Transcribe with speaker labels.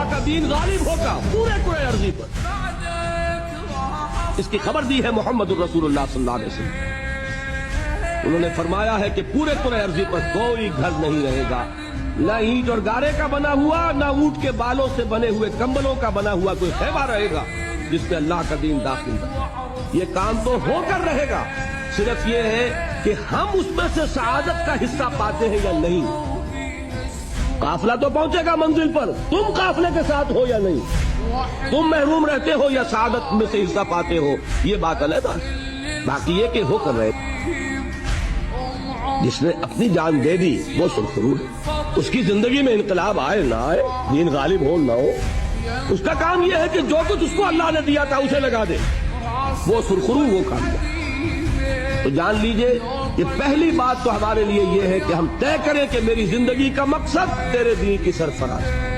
Speaker 1: اللہ کا دین غالب ہوگا پورے کرۂ ارضی پر۔ اس کی خبر دی ہے محمد الرسول اللہ صلی اللہ علیہ وسلم۔ انہوں نے فرمایا ہے کہ پورے کرۂ ارضی پر کوئی گھر نہیں رہے گا، نہ اینٹ اور گارے کا بنا ہوا، نہ اونٹ کے بالوں سے بنے ہوئے کمبلوں کا بنا ہوا کوئی خیمہ رہے گا جس پہ اللہ کا دین داخل ہے۔ یہ کام تو ہو کر رہے گا، صرف یہ ہے کہ ہم اس میں سے سعادت کا حصہ پاتے ہیں یا نہیں۔ قافلہ تو پہنچے گا منزل پر، تم قافلے کے ساتھ ہو یا نہیں، تم محروم رہتے ہو یا سعادت میں سے حصہ پاتے ہو، یہ بات علیحدہ ہے۔ باقی یہ کہ ہو کر رہے، جس نے اپنی جان دے دی وہ سرخرو ہے، اس کی زندگی میں انقلاب آئے نہ آئے، دین غالب ہو نہ ہو، اس کا کام یہ ہے کہ جو کچھ اس کو اللہ نے دیا تھا اسے لگا دے، وہ سرخرو وہ کام ہے۔ تو جان لیجئے یہ پہلی بات تو ہمارے لیے یہ ہے کہ ہم طے کریں کہ میری زندگی کا مقصد تیرے دین کی سرفراز ہے۔